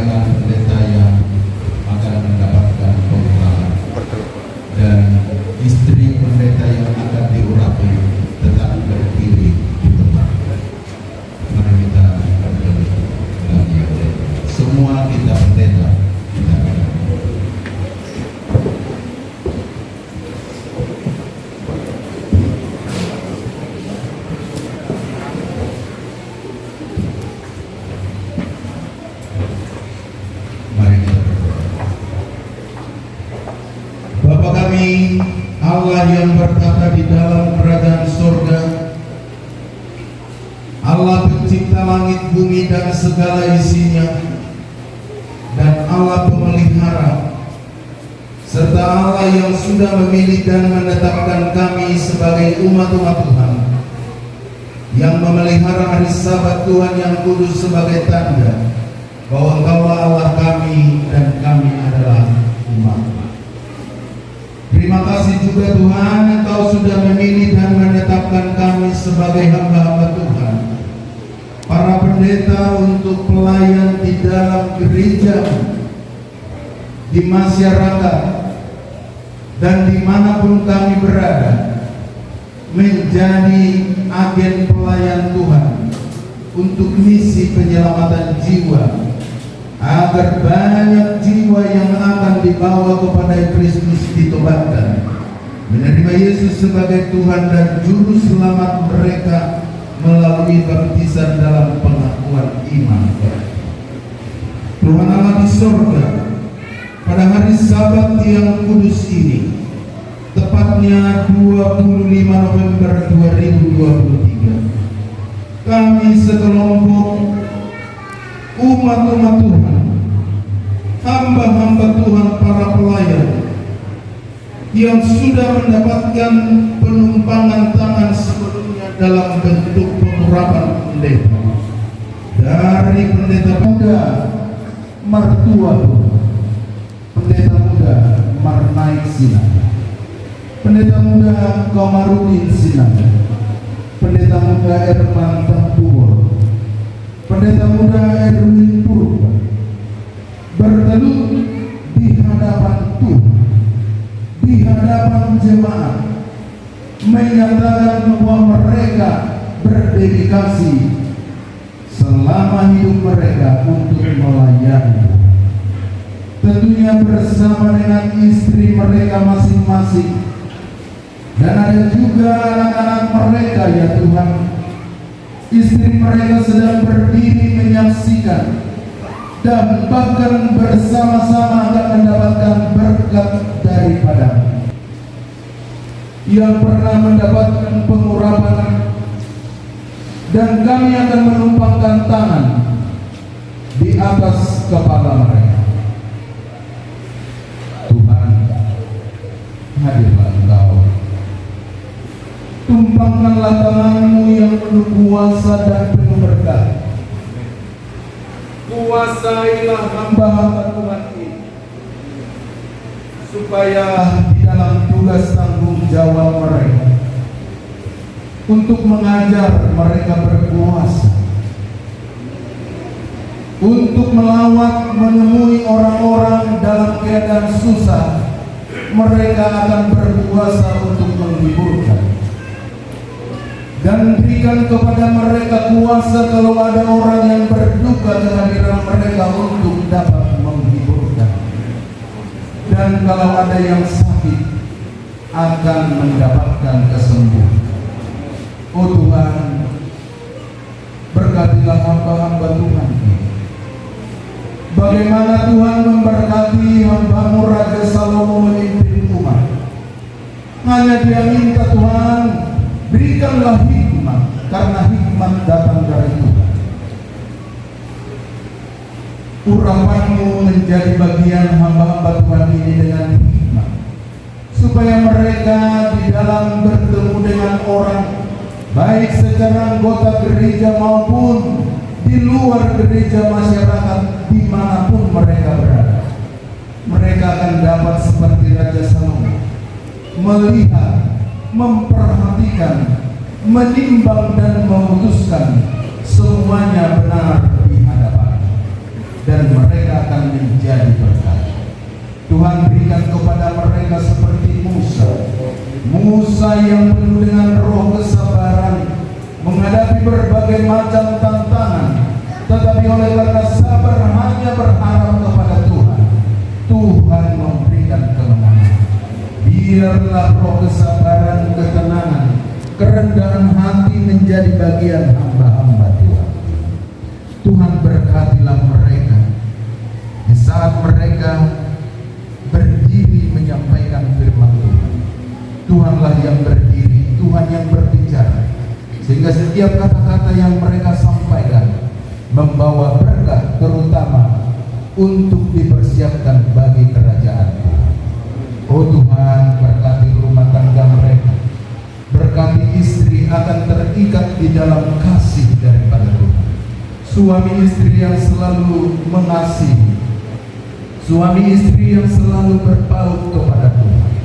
dengan pendeta yang akan mendapatkan pengurapan, dan istri pendeta yang akan diurapi tetap berdiri di tempat. Mari kita berdoa. Semua kita pendeta, kita Allah yang bertata di dalam kerajaan surga, Allah pencipta langit, bumi dan segala isinya, dan Allah pemelihara, serta Allah yang sudah memilih dan menetapkan kami sebagai umat-umat Tuhan, yang memelihara hari Sabat Tuhan yang kudus sebagai tanda bahwa Engkaulah Allah kami dan kami adalah umat. Terima kasih juga Tuhan, Engkau sudah memilih dan menetapkan kami sebagai hamba-hamba Tuhan, para pendeta untuk pelayan di dalam gereja, di masyarakat, dan dimanapun kami berada, menjadi agen pelayan Tuhan untuk misi penyelamatan jiwa, agar banyak jiwa yang akan dibawa kepada Kristus ditobatkan, menerima Yesus sebagai Tuhan dan Juru Selamat mereka melalui baptisan dalam pengakuan iman. Tuhan Allah di surga, pada hari Sabat yang kudus ini, tepatnya 25 November 2023, kami sekelompok umat-umat Tuhan, hamba-hamba Tuhan, para pelayan yang sudah mendapatkan penumpangan tangan sebelumnya dalam bentuk pengurapan pendeta dari pendeta muda mertua Tuhan, pendeta muda Marnaik Sinaga, pendeta muda Komarudin Sinaga, pendeta muda Erman Tampuor, pendeta muda Erwin Purba, bertelut di hadapan Tuhan, di hadapan jemaat, menyatakan bahwa mereka berdedikasi selama hidup mereka untuk melayani, tentunya bersama dengan istri mereka masing-masing, dan ada juga anak-anak mereka ya Tuhan. Istri mereka sedang berdiri menyaksikan dan bahkan bersama-sama akan mendapatkan berkat daripada yang pernah mendapatkan pengurapan, dan kami akan menumpangkan tangan di atas kepala mereka. Tuhan, hadirlah Engkau, tumpangkanlah tangan-Mu yang penuh kuasa dan penuh berkat. Kuasailah hamba-hamba Tuhan ini, supaya di dalam tugas tanggung jawab mereka untuk mengajar mereka berkuasa, untuk melawat menemui orang-orang dalam keadaan susah, mereka akan berkuasa untuk menghiburkan. Dan berikan kepada mereka kuasa kalau ada orang yang berduka kehadiran mereka untuk dapat menghiburkan. Dan kalau ada yang sakit akan mendapatkan kesembuhan. Oh Tuhan, berkatilah hamba-hamba Tuhan ini. Bagaimana Tuhan memberkati hamba-Mu Raja Salomo memimpin umat. Hanya Dia minta Tuhan, berikanlah hikmat, karena hikmat datang dari Tuhan. Urapan-Mu menjadi bagian hamba-hamba Tuhan ini dengan hikmat, supaya mereka di dalam bertemu dengan orang, baik secara anggota gereja maupun di luar gereja, masyarakat dimanapun mereka berada, mereka akan dapat seperti Raja Salomo, melihat, memperhatikan, menimbang dan memutuskan semuanya benar di hadapan, dan mereka Musa yang penuh dengan roh kesabaran menghadapi berbagai macam tantangan, tetapi oleh karena sabar hanya berharap kepada Tuhan, Tuhan memberikan kemenangan. Biarlah roh kesabaran, ketenangan, kerendahan hati menjadi bagian hamba-hamba Tuhan. Tuhan berkatilah mereka di saat mereka berdiri menyampaikan firman Tuhan. Tuhanlah yang berdiri, Tuhan yang berbicara, sehingga setiap kata-kata yang mereka sampaikan membawa berkah, terutama untuk dipersiapkan bagi kerajaan Tuhan. Oh Tuhan, berkati rumah tangga mereka, berkati istri akan terikat di dalam kasih daripada Tuhan. Suami istri yang selalu mengasihi, suami istri yang selalu berpaut kepada Tuhan,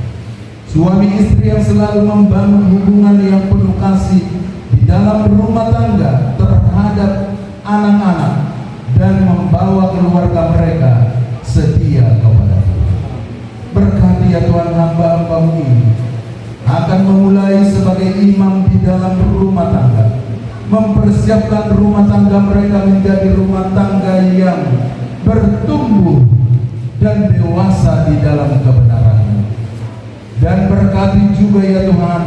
suami istri yang selalu membangun hubungan yang penuh kasih di dalam rumah tangga terhadap anak-anak, dan membawa keluarga mereka setia kepada Tuhan. Berkati ya Tuhan, hamba-hamba-Mu ini akan memulai sebagai imam di dalam rumah tangga, mempersiapkan rumah tangga mereka menjadi rumah tangga yang bertumbuh dan dewasa di dalam kebenaran. Dan berkati juga ya Tuhan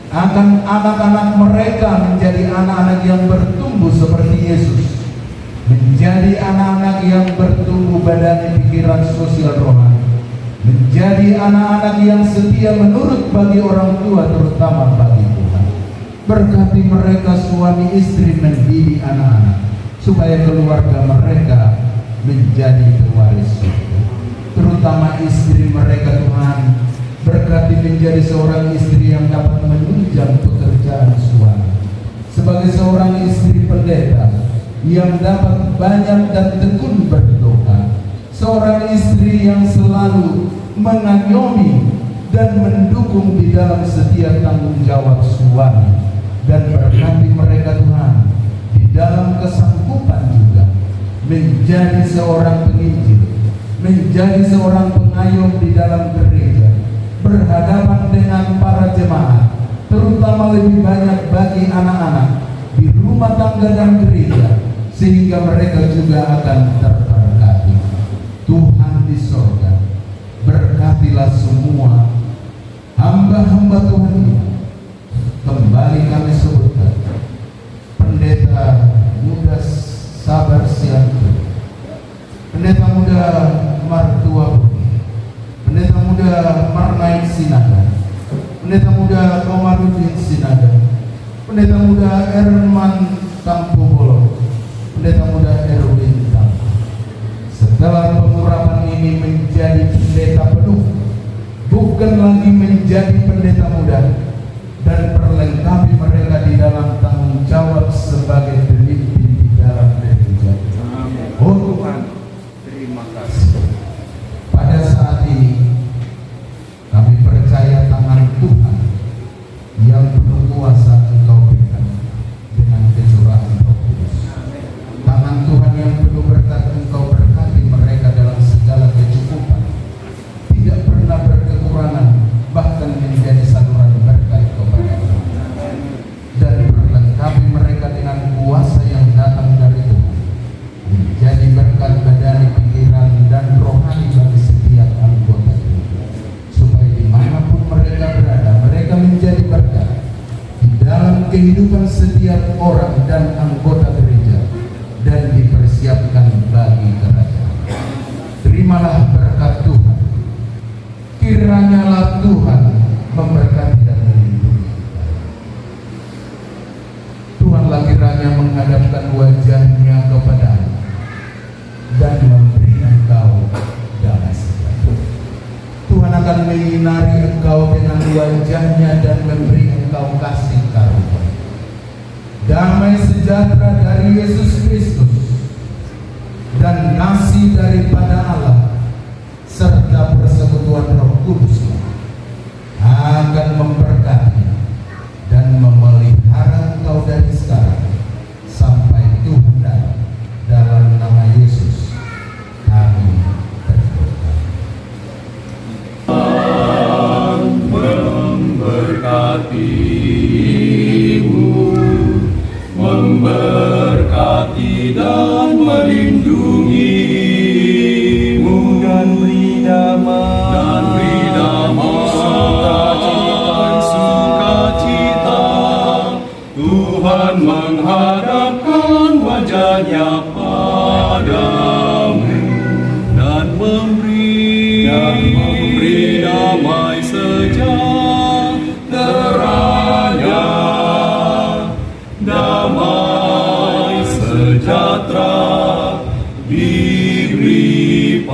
akan anak-anak mereka menjadi anak-anak yang bertumbuh seperti Yesus, menjadi anak-anak yang bertumbuh badan, pikiran, sosial, rohani, menjadi anak-anak yang setia menurut bagi orang tua, terutama bagi Tuhan. Berkati mereka suami istri mendidik anak-anak supaya keluarga mereka menjadi pewaris surga, terutama istri mereka Tuhan. Berkati menjadi seorang istri yang dapat menunjang pekerjaan suami, sebagai seorang istri pendeta yang dapat banyak dan tekun berdoa, seorang istri yang selalu mengayomi dan mendukung di dalam setiap tanggung jawab suami. Dan berkati mereka Tuhan di dalam kesanggupan juga menjadi seorang penginjil, menjadi seorang pengayom di dalam gereja, berhadapan dengan para jemaat, terutama lebih banyak bagi anak-anak di rumah tangga dan gereja, sehingga mereka juga akan terberkati. Tuhan di sorga, berkatilah semua hamba-hamba Tuhan ini. Kembali kami sebutkan pendeta muda Sabar Sianto, pendeta muda Martua, pendeta muda Marnaik Sinaga, pendeta muda Komarudin Sinaga, pendeta muda Erman Tampobolo, pendeta muda Erwin Tampo. Setelah pengurapan ini menjadi pendeta penuh, bukan lagi menjadi pendeta muda, dan perlengkapi mereka di dalam tanggung jawab sebagai pemimpin di dalam gereja. Oh Tuhan, terima kasih. Pada saat ini kami percaya tangan Tuhan yang penuh kuasa Engkau berikan dengan kecurahan Roh Kudus. Tangan Tuhan yang penuh berkat Engkau berkati mereka dalam segala kecukupan, tidak pernah berkekurangan, bahkan menjadi saluran berkat kepada mereka, dan perlengkapi mereka dengan kuasa yang datang dari Tuhan, menjadi berkat badan, pikiran, dan rohani bagi setiap anggota gereja, supaya dimanapun mereka berada, mereka menjadi berkat di dalam kehidupan setiap orang dan anggota gereja, dan dipersiapkan bagi kerajaan. Terimalah berkat Tuhan. Kiranyalah Tuhan memberkati dan melindungi kita. Tuhanlah kiranya menghadapkan wajahnya kepadamu dan memberi engkau damai sejahtera. Tuhan akan menyinari engkau dengan wajahnya dan memberi engkau kasih karunia. Damai sejahtera dari Yesus Kristus dan kasih daripada Allah serta persekutuan Roh Kudus akan memberkati dan memelihara engkau dari sekarang sampai Tuhan datang. Dalam nama Yesus kami berdoa. melindungimu dan beri damai sukacita. Tuhan menghadapkan wajahnya padamu dan memberi damai sejahteranya. Damai sejahtera diberi